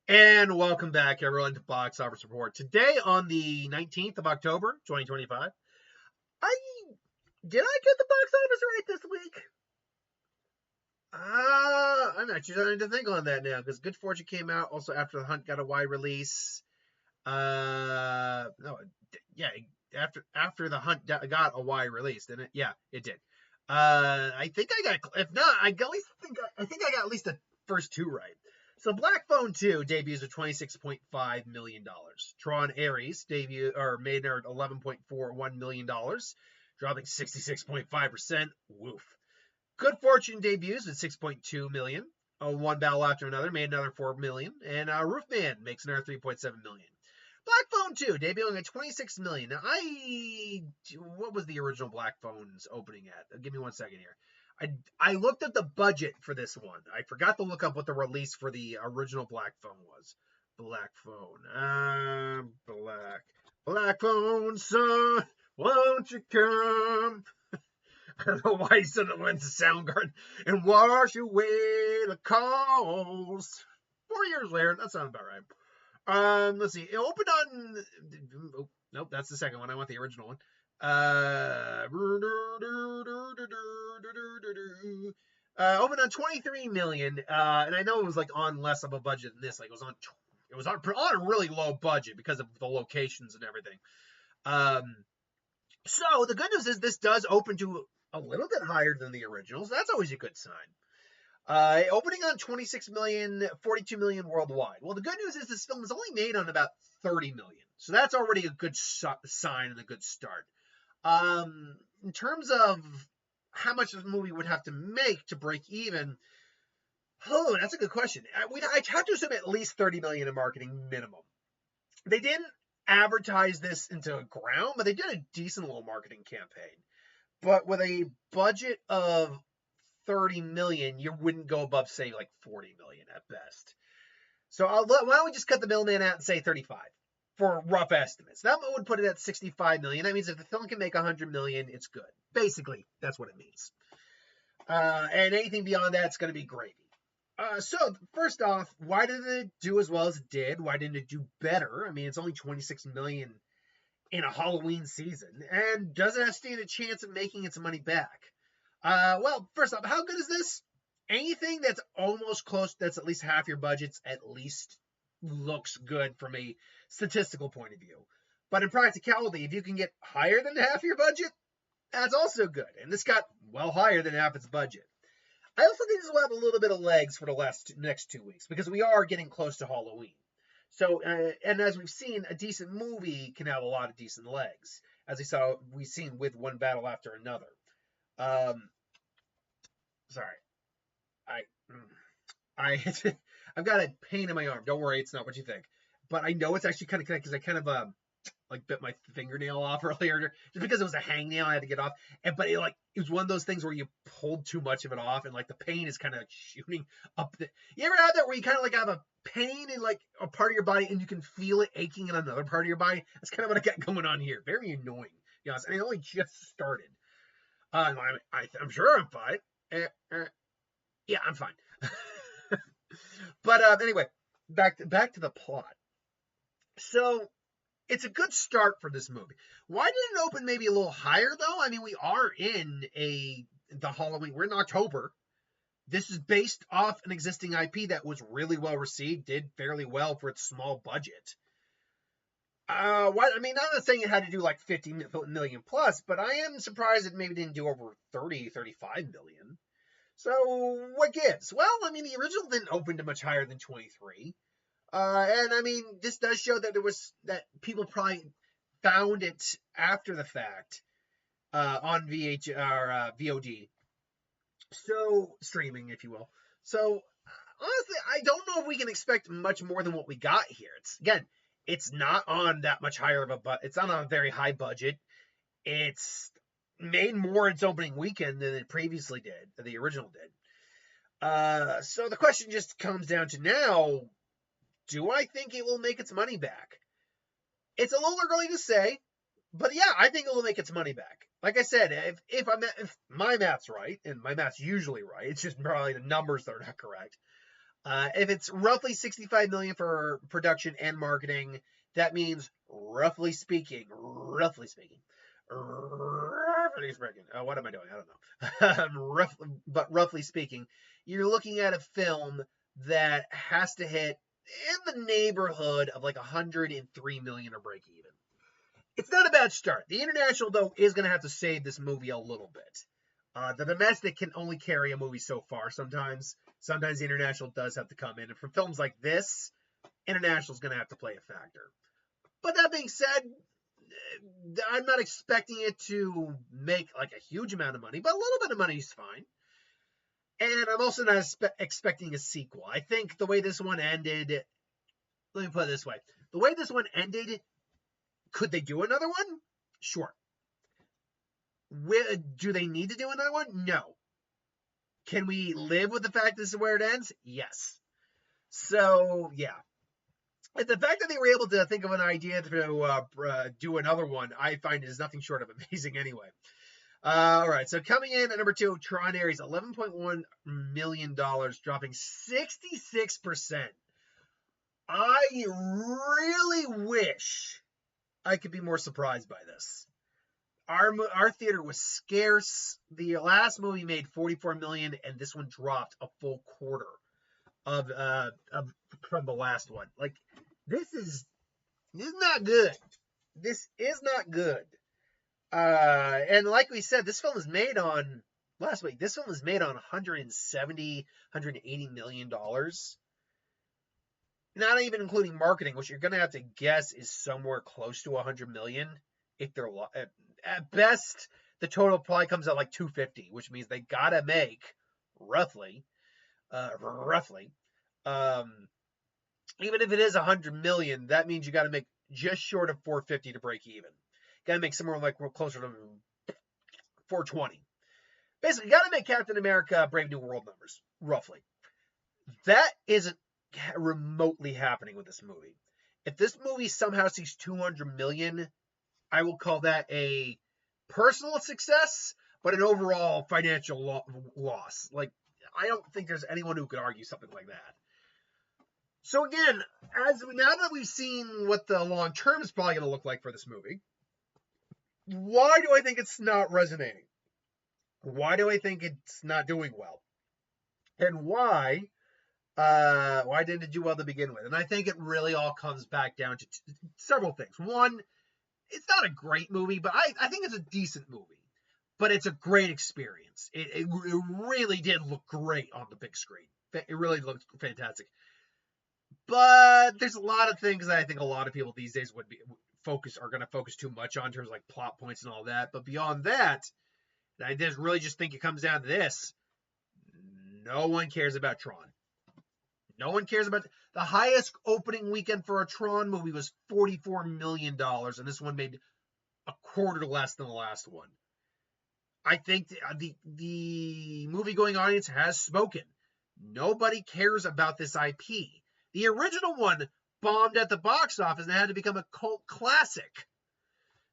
And welcome back, everyone, to Box Office Report. Today, on the 19th of October, 2025, did I get the box office right this week? I'm actually starting to think on that now, because Good Fortune came out also after The Hunt got a wide release. No, yeah, after The Hunt got a wide release, didn't it? Yeah, it did. I think I got, if not, I think I got at least the first two right. So Black Phone 2 debuts at $26.5 million. Tron Ares made at $11.41 million, dropping 66.5%. Woof. Good Fortune debuts at $6.2 million. One Battle After Another made another $4 million. And Roofman makes another $3.7 million. Black Phone 2 debuting at $26 million. Now, what was the original Black Phone's opening at? Give me 1 second here. I looked at the budget for this one. I forgot to look up what the release for the original Black Phone was. Black Phone. Black Phone, son, won't you come? I don't know why he suddenly went to Soundgarden and wash away the calls. 4 years later, that sounds about right. Let's see. It opened on. Oh, nope, that's the second one. I want the original one. Opened on 23 million. And I know it was like on less of a budget than this. Like it was on a really low budget because of the locations and everything. So the good news is this does open to a little bit higher than the originals. That's always a good sign. Opening on 26 million, 42 million worldwide. Well, the good news is this film is only made on about 30 million. So that's already a good sign and a good start. In terms of how much the movie would have to make to break even, that's a good question. I'd have to assume at least 30 million in marketing minimum. They didn't advertise this into the ground, but they did a decent little marketing campaign. But with a budget of 30 million, you wouldn't go above, say, like 40 million at best. So why don't we just cut the middleman out and say 35 for rough estimates? That would put it at 65 million. That means if the film can make 100 million, it's good. Basically, that's what it means. And anything beyond that's going to be gravy. So first off, why did it do as well as it did? Why didn't it do better? I mean, it's only 26 million in a Halloween season, and does it stand a chance of making its money back? Well, first off, how good is this? Anything that's almost close, that's at least half your budgets, at least looks good from a statistical point of view. But in practicality, if you can get higher than half your budget, that's also good. And this got well higher than half its budget. I also think this will have a little bit of legs for the next 2 weeks, because we are getting close to Halloween. So, and as we've seen, a decent movie can have a lot of decent legs, as we've seen with One Battle After Another. Sorry, I've got a pain in my arm. Don't worry, it's not what you think. But I know it's actually kind of connected, because I kind of bit my fingernail off earlier, just because it was a hangnail I had to get off. But it was one of those things where you pulled too much of it off, and the pain is kind of shooting up. You ever had that where you kind of have a pain in a part of your body, and you can feel it aching in another part of your body? That's kind of what I got going on here. Very annoying. Yes, and it only just started. I'm sure I'm fine. Yeah, I'm fine. But anyway, back to the plot. So it's a good start for this movie. Why didn't it open maybe a little higher, though? I mean, we are in the Halloween. We're in October. This is based off an existing IP that was really well received, did fairly well for its small budget. I'm not saying it had to do 50 million plus, but I am surprised it maybe didn't do over 30, 35 million. So what gives? Well, I mean, the original didn't open to much higher than 23. And I mean, this does show that people probably found it after the fact, on VOD. So streaming, if you will. So honestly, I don't know if we can expect much more than what we got here. It's not on that much higher of it's not on a very high budget. It's made more its opening weekend than it previously did, than the original did. So the question just comes down to now, do I think it will make its money back? It's a little early to say, but yeah, I think it will make its money back. Like I said, if my math's right, and my math's usually right, it's just probably the numbers that are not correct. If it's roughly 65 million for production and marketing, that means roughly speaking, what am I doing? I don't know. But roughly speaking, you're looking at a film that has to hit in the neighborhood of like 103 million or break even. It's not a bad start. The international, though, is going to have to save this movie a little bit. The domestic can only carry a movie so far sometimes. Sometimes the international does have to come in. And for films like this, international is going to have to play a factor. But that being said, I'm not expecting it to make like a huge amount of money, but a little bit of money is fine. And I'm also not expecting a sequel. I think the way this one ended, let me put it this way. The way this one ended, could they do another one? Sure. Do they need to do another one? No. Can we live with the fact this is where it ends? Yes. So, yeah. And the fact that they were able to think of an idea to do another one, I find is nothing short of amazing anyway. All right, so coming in at number 2, Tron Ares, $11.1 million, dropping 66%. I really wish I could be more surprised by this. Our theater was scarce. The last movie made 44 million, and this one dropped a full quarter of from the last one. Like, this is not good. This is not good. And like we said, this film was made on last week. This film was made on 180 million dollars. Not even including marketing, which you're gonna have to guess is somewhere close to 100 million. If they're at best, the total probably comes out like 250, which means they gotta make roughly, even if it is 100 million, that means you gotta make just short of 450 to break even. Gotta make somewhere like closer to 420. Basically, gotta make Captain America Brave New World numbers, roughly. That isn't remotely happening with this movie. If this movie somehow sees 200 million, I will call that a personal success, but an overall financial loss. Like, I don't think there's anyone who could argue something like that. So again, now that we've seen what the long term is probably going to look like for this movie, why do I think it's not resonating? Why do I think it's not doing well? And why didn't it do well to begin with? And I think it really all comes back down to several things. One, it's not a great movie, but I think it's a decent movie. But it's a great experience. It really did look great on the big screen. It really looked fantastic. But there's a lot of things that I think a lot of people these days are going to focus too much on in terms of like plot points and all that. But beyond that, I just think it comes down to this. No one cares about Tron. No one cares about the highest opening weekend for a Tron movie was $44 million, and this one made a quarter less than the last one. I think the movie-going audience has spoken. Nobody cares about this IP. The original one bombed at the box office and had to become a cult classic.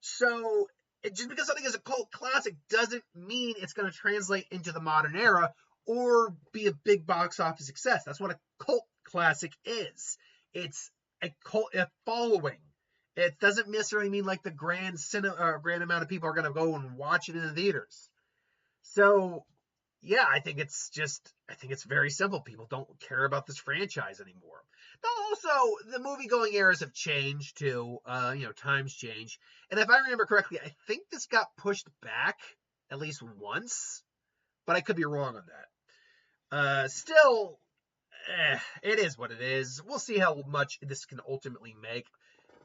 So just because something is a cult classic doesn't mean it's going to translate into the modern era or be a big box office success. That's what a cult classic is. It's a following. It doesn't necessarily mean like the grand amount of people are going to go and watch it in the theaters. So, yeah, I think it's very simple. People don't care about this franchise anymore. Now, also, the movie-going eras have changed too. Times change. And if I remember correctly, I think this got pushed back at least once, but I could be wrong on that. Still, it is what it is. We'll see how much this can ultimately make.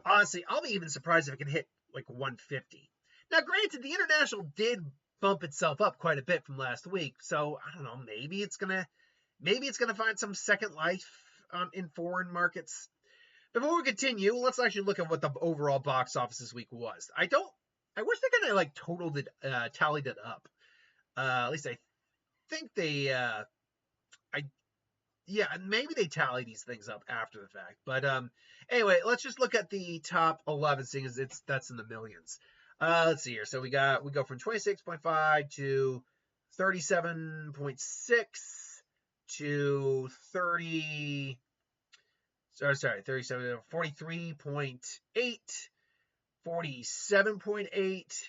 Honestly, I'll be even surprised if it can hit like 150. Now, granted, the international did bump itself up quite a bit from last week, so I don't know. Maybe it's gonna find some second life in foreign markets. Before we continue, let's actually look at what the overall box office this week was. I wish they kind of like tallied it up. At least I think they. Maybe they tally these things up after the fact. But anyway, let's just look at the top 11, seeing as that's in the millions. Let's see here. So we go from 26.5 to 37.6 to 37, 43.8, 47.8,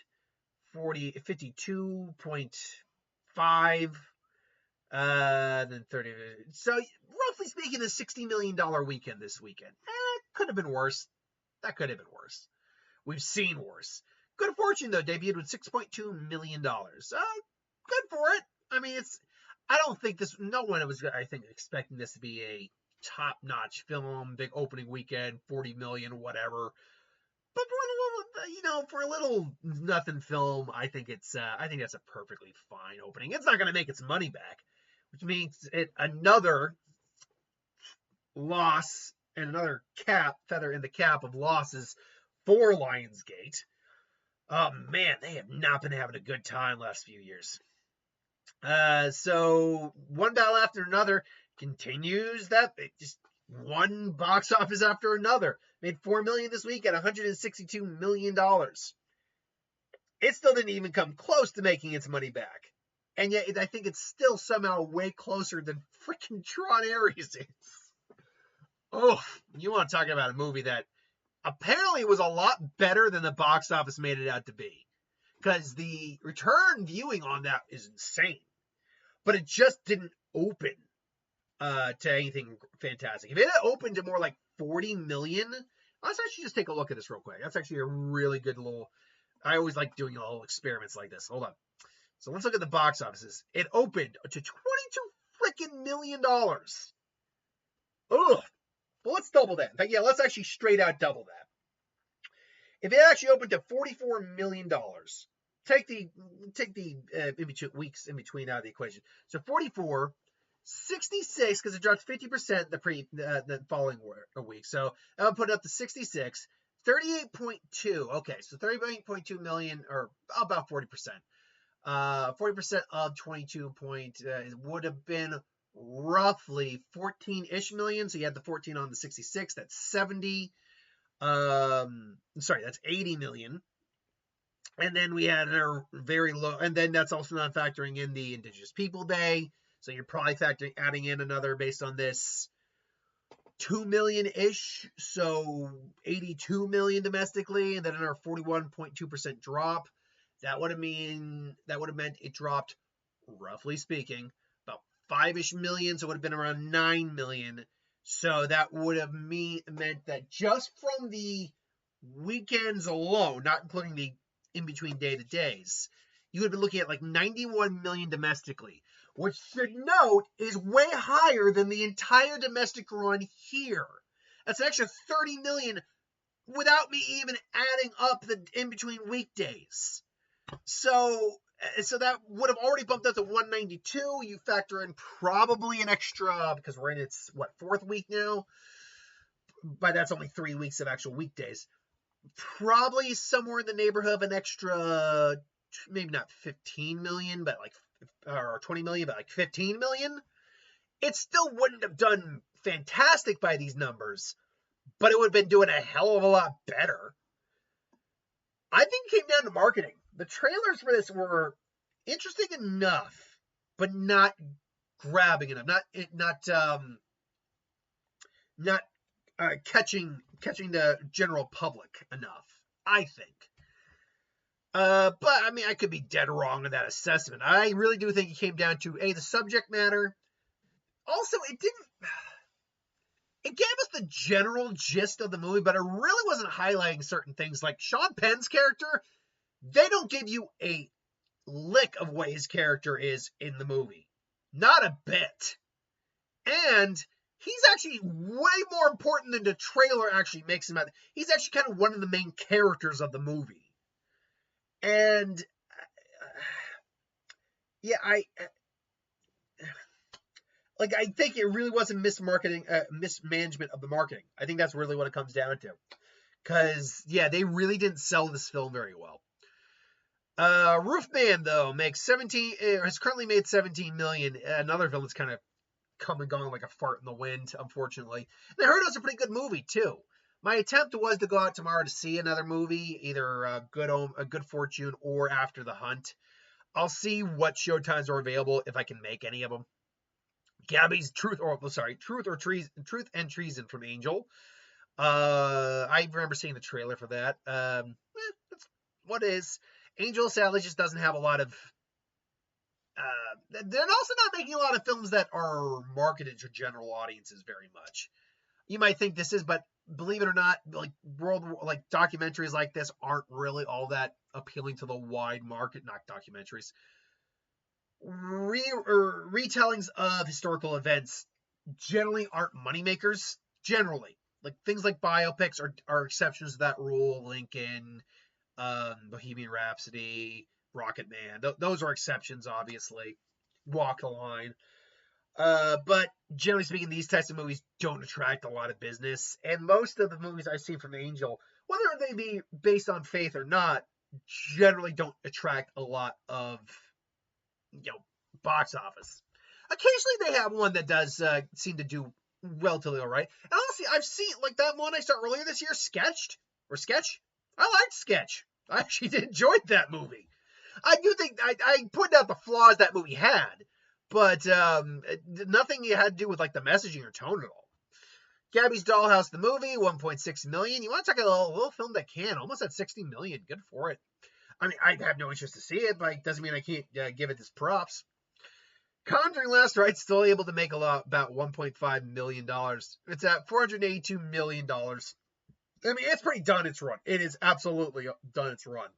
52.5, then 30. So roughly speaking, a $60 million weekend this weekend. Could have been worse. That could have been worse. We've seen worse. Good Fortune, though, debuted with $6.2 million. Good for it. I mean, I don't think no one was, I think, expecting this to be a top-notch film, big opening weekend, 40 million, whatever. But for a little nothing film, I think that's a perfectly fine opening. It's not going to make its money back, which means another loss and another feather in the cap of losses for Lionsgate. Oh man, they have not been having a good time last few years. So one battle after another continues that. Just one box office after another. Made $4 million this week at $162 million. It still didn't even come close to making its money back. And yet, I think it's still somehow way closer than freaking Tron Ares is. Oh, you want to talk about a movie that apparently was a lot better than the box office made it out to be. Because the return viewing on that is insane. But it just didn't open to anything fantastic. If it had opened to more like 40 million, let's actually just take a look at this real quick. That's actually a really good I always like doing little experiments like this. Hold on. So let's look at the box offices. It opened to $22 freaking million. Ugh. Well, let's double that. In fact, yeah, let's actually straight out double that. If it actually opened to $44 million, take the weeks in between out of the equation. So 44, 66, because it dropped 50% the following week. So I'll put it up to 66, 38.2. Okay, so 38.2 million, or about 40%. 40% of 22 it would have been roughly 14-ish million. So you had the 14 on the 66. That's 70. That's 80 million. And then we had our very low, and then that's also not factoring in the Indigenous People Day. So you're probably adding in another, based on this, 2 million-ish. So 82 million domestically, and then our 41.2% drop. That would have meant it dropped, roughly speaking, about 5-ish million. So it would have been around 9 million. So that would have meant that just from the weekends alone, not including the in-between day-to-days, you would have been looking at like 91 million domestically, which should note is way higher than the entire domestic run here. That's an extra 30 million without me even adding up the in-between weekdays. So that would have already bumped up to 192. You factor in probably an extra, because we're in its, fourth week now? But that's only 3 weeks of actual weekdays. Probably somewhere in the neighborhood of an extra, maybe not 15 million, or 20 million, but like 15 million. It still wouldn't have done fantastic by these numbers, but it would have been doing a hell of a lot better. I think it came down to marketing. The trailers for this were interesting enough, but not grabbing enough, not catching the general public enough, I think. But I mean, I could be dead wrong on that assessment. I really do think it came down to the subject matter. Also, it gave us the general gist of the movie, but it really wasn't highlighting certain things. Like Sean Penn's character, they don't give you a lick of what his character is in the movie. Not a bit. And he's actually way more important than the trailer actually makes him out. He's actually kind of one of the main characters of the movie. And I think it really wasn't mismanagement of the marketing. I think that's really what it comes down to. Because, they really didn't sell this film very well. Roofman, though, has currently made 17 million. Another film that's kind of come and gone like a fart in the wind, unfortunately. And I heard it was a pretty good movie, too. My attempt was to go out tomorrow to see another movie, either A Good Fortune or After the Hunt. I'll see what showtimes are available, if I can make any of them. Gabby's Truth and Treason from Angel. I remember seeing the trailer for that. That's what is. Angel sadly just doesn't have a lot of. They're also not making a lot of films that are marketed to general audiences very much. You might think this is, but believe it or not, like documentaries like this aren't really all that appealing to the wide market. Not documentaries. Retellings of historical events generally aren't moneymakers. Generally, like things like biopics are exceptions to that rule. Lincoln, Bohemian Rhapsody, Rocket Man. Those are exceptions, obviously. Walk the Line. But generally speaking, these types of movies don't attract a lot of business. And most of the movies I've seen from Angel, whether they be based on faith or not, generally don't attract a lot of, box office. Occasionally they have one that does seem to do relatively all right. And honestly, I've seen, like that one I saw earlier this year, Sketch. I liked Sketch. I actually did enjoy that movie. I do think I pointed out the flaws that movie had, but nothing you had to do with like the messaging or tone at all. Gabby's Dollhouse, the movie, 1.6 million. You want to talk about a little film that can almost at 60 million? Good for it. I mean, I have no interest to see it, but it doesn't mean I can't give it this props. Conjuring Last Rites still able to make about $1.5 million. It's at $482 million. I mean, it's pretty done its run. It is absolutely done its run.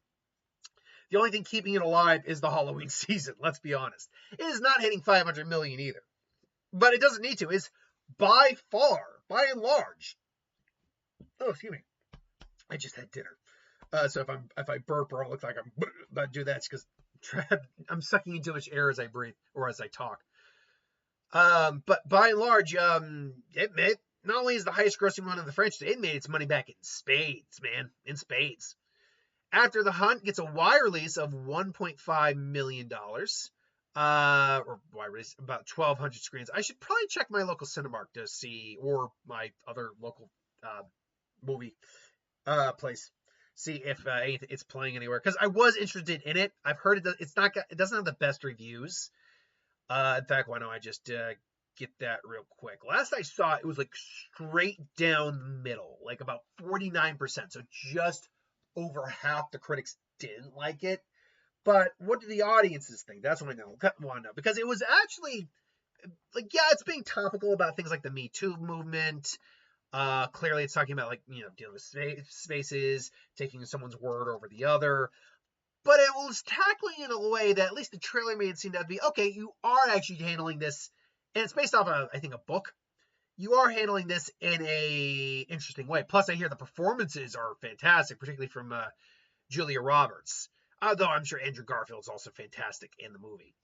The only thing keeping it alive is the Halloween season, let's be honest. It is not hitting 500 million either. But it doesn't need to. It's by far, by and large. Oh, excuse me. I just had dinner. So if I burp or I look like I'm about to do that, it's because I'm sucking in too much air as I breathe or as I talk. But by and large, it not only is the highest grossing one of the franchise, it made its money back in spades, man. In spades. After the Hunt gets a wide release of $1.5 million. Or wide release, about 1,200 screens. I should probably check my local Cinemark to see, or my other local movie place, see if it's playing anywhere. Because I was interested in it. I've heard it doesn't have the best reviews. In fact, why don't I just get that real quick? Last I saw, it was like straight down the middle, like about 49%. So just over half the critics didn't like it. But what do the audiences think? That's what I want to know. Because it was actually, like, yeah, it's being topical about things like the Me Too movement. Clearly it's talking about, like, dealing with spaces, taking someone's word over the other. But it was tackling it in a way that at least the trailer made it seem to be, okay, you are actually handling this, and it's based off of, I think, a book. You are handling this in a interesting way. Plus, I hear the performances are fantastic, particularly from Julia Roberts. Although I'm sure Andrew Garfield's also fantastic in the movie.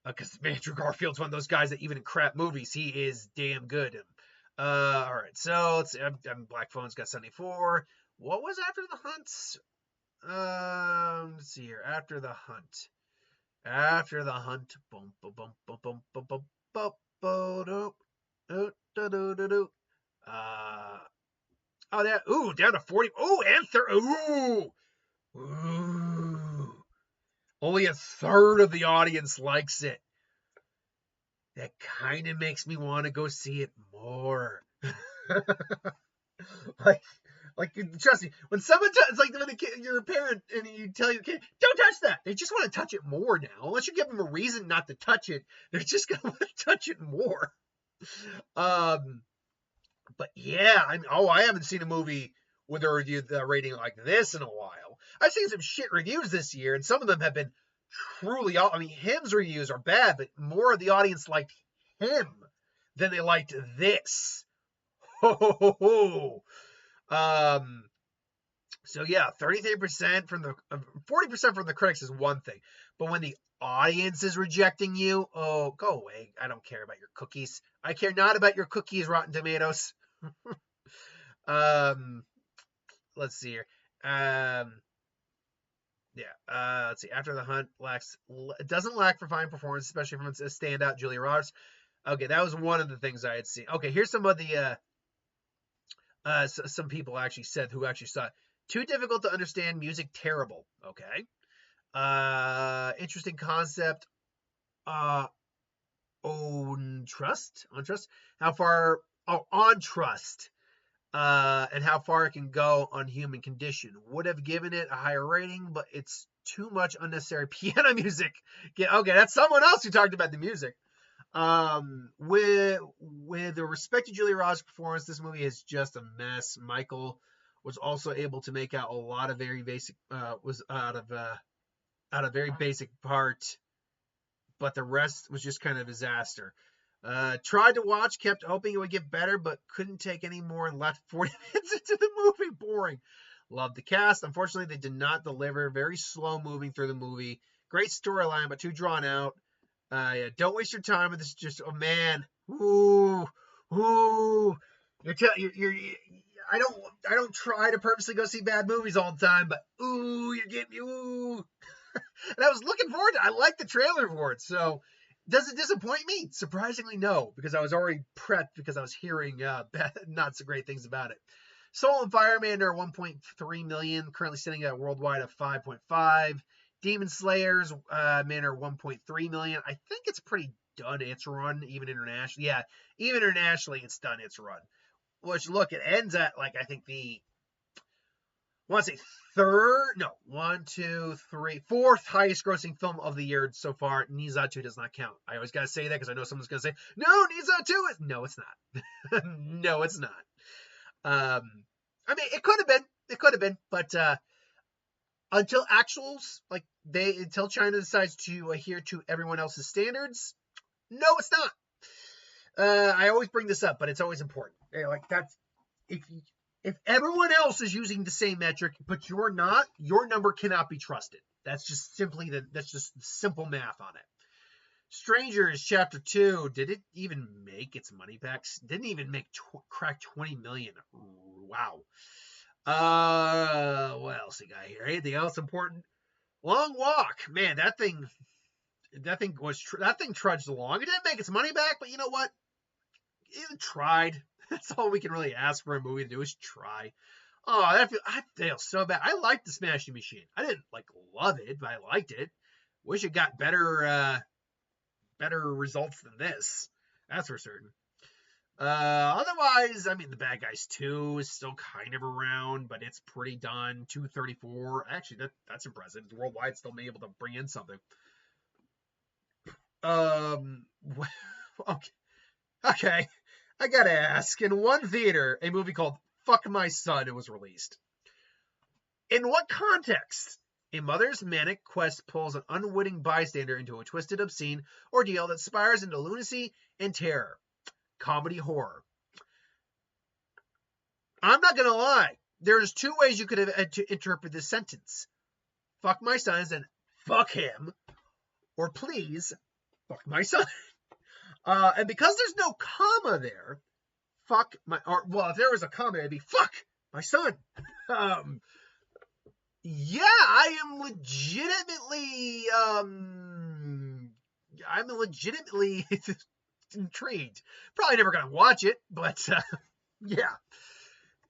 Because Andrew Garfield's one of those guys that even in crap movies, he is damn good. All right, so let's see. Black Phone's got 74. What was After the Hunt? Let's see here. After the Hunt. Boom, boom, boom, boom, boom, boom, boom, boom, boom, down to 40. Oh, and 30. Ooh. Only a third of the audience likes it. That kind of makes me want to go see it more. like trust me, when someone it's like when you're a parent and you tell your kid, don't touch that. They just want to touch it more now. Unless you give them a reason not to touch it, they're just gonna want to touch it more. But yeah, I haven't seen a movie with a rating like this in a while. I've seen some shit reviews this year, and some of them have been truly. I mean, him's reviews are bad, but more of the audience liked him than they liked this. Ho ho ho ho. So yeah, 33% from the 40% from the critics is one thing, but when the audience is rejecting you, oh, go away. I don't care about your cookies. I care not about your cookies, Rotten Tomatoes. Let's see here. Let's see. After the Hunt doesn't lack for fine performance, especially from a standout Julia Roberts. Okay, that was one of the things I had seen. Okay, here's some of the some people actually said who actually saw it. Too difficult to understand, music terrible. Okay. Interesting concept. on trust, how far, on trust, and how far it can go on human condition. Would have given it a higher rating, but it's too much unnecessary piano music. Yeah, okay, that's someone else who talked about the music. With the respect to Julia Roberts' performance, this movie is just a mess. Michael was also able to make out a lot of very basic, was out of very basic part, but the rest was just kind of a disaster. Tried to watch, kept hoping it would get better, but couldn't take any more and left 40 minutes into the movie. Boring. Loved the cast. Unfortunately, they did not deliver. Very slow moving through the movie. Great storyline, but too drawn out. Yeah, don't waste your time with this. Just, oh man, ooh, ooh. I don't try to purposely go see bad movies all the time, but ooh, you're getting me, ooh. And I was looking forward to it. I like the trailer for it. So does it disappoint me? Surprisingly, no, because I was already prepped because I was hearing not so great things about it. Soul and Fireman are 1.3 million, currently sitting at worldwide of 5.5. Demon Slayers men are 1.3 million. I think it's pretty done its run, even internationally. Yeah, even internationally, it's done its run. Which, look, it ends at, like, I think I want to say fourth highest grossing film of the year so far. Nizatu does not count. I always got to say that because I know someone's going to say, no, Nizatu is. No, it's not. No, it's not. I mean, it could have been, but until actuals, until China decides to adhere to everyone else's standards, no, it's not. I always bring this up, but it's always important. That's if everyone else is using the same metric, but you're not, your number cannot be trusted. That's just simple math on it. Strangers Chapter 2, did it even make its money back? Didn't even crack 20 million. Wow. What else we got here? Anything else important? Long Walk. Man, that thing trudged along. It didn't make its money back, but you know what? It tried. That's all we can really ask for a movie to do is try. Oh, I feel so bad. I liked the Smashing Machine. I didn't love it, but I liked it. Wish it got better results than this. That's for certain. Otherwise, I mean, The Bad Guys 2 is still kind of around, but it's pretty done. 234. Actually, that's impressive. Worldwide, still been able to bring in something. Okay. I gotta ask, in one theater, a movie called Fuck My Son was released. In what context? A mother's manic quest pulls an unwitting bystander into a twisted, obscene ordeal that spirals into lunacy and terror. Comedy horror. I'm not gonna lie. There's two ways you could have to interpret this sentence. Fuck my son as in fuck him, or please fuck my son. And because there's no comma there, if there was a comma, it'd be fuck my son. Yeah, I am legitimately intrigued. Probably never gonna watch it, but yeah.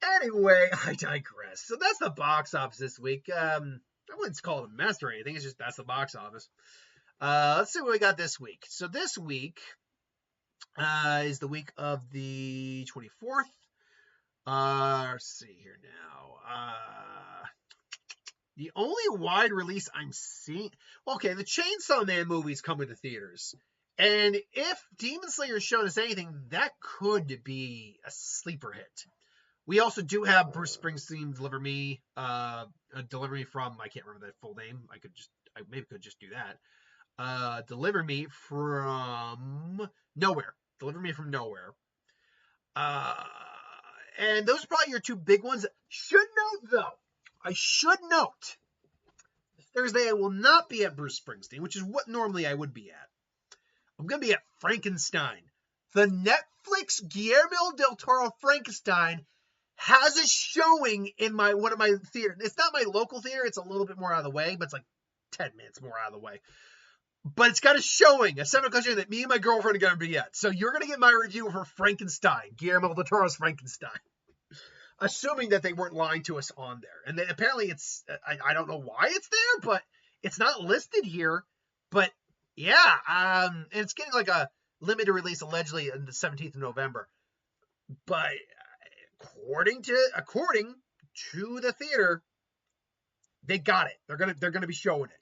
Anyway, I digress. So that's the box office this week. I wouldn't call it a mess or anything. It's just that's the box office. Let's see what we got this week. So this week is the week of the 24th. Let's see here now. The only wide release I'm seeing... Okay, the Chainsaw Man movie's coming to theaters. And if Demon Slayer showed us anything, that could be a sleeper hit. We also do have Bruce Springsteen Deliver Me from... I can't remember that full name. I maybe could just do that. Deliver Me from Nowhere. Deliver Me from Nowhere. And those are probably your two big ones. I should note, Thursday I will not be at Bruce Springsteen, which is what normally I would be at. I'm going to be at Frankenstein. The Netflix Guillermo del Toro Frankenstein has a showing in one of my theaters. It's not my local theater. It's a little bit more out of the way, but it's like 10 minutes more out of the way. But it's got a showing, a 7 o'clock showing that me and my girlfriend are going to be at. So you're going to get my review for Frankenstein, Guillermo del Toro's Frankenstein. Assuming that they weren't lying to us on there. And then apparently I don't know why it's there, but it's not listed here. But yeah, and it's getting like a limited release allegedly on the 17th of November. But according to the theater, they got it. They're gonna be showing it.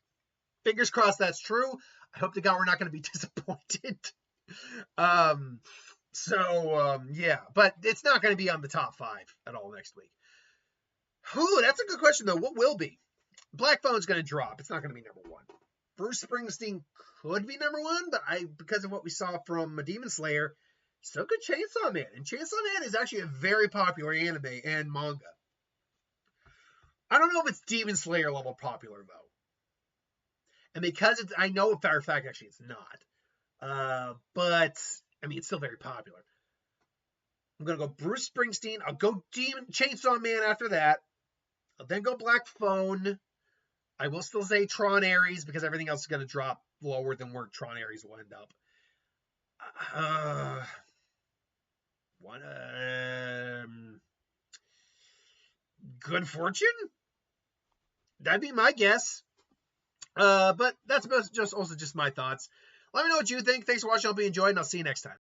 Fingers crossed that's true. I hope to God we're not gonna be disappointed. Yeah, but it's not gonna be on the top 5 at all next week. Ooh, that's a good question though. What will be? Black Phone's gonna drop. It's not gonna be number 1. Bruce Springsteen could be number 1, but because of what we saw from Demon Slayer, so could Chainsaw Man. And Chainsaw Man is actually a very popular anime and manga. I don't know if it's Demon Slayer level popular though. And because I know a matter of fact, actually it's not. But I mean, it's still very popular. I'm gonna go Bruce Springsteen. I'll go Chainsaw Man after that. I'll then go Black Phone. I will still say Tron Ares because everything else is gonna drop lower than where Tron Ares will end up. Good Fortune? That'd be my guess. But that's just also just my thoughts. Let me know what you think. Thanks for watching. I hope you enjoyed, and I'll see you next time.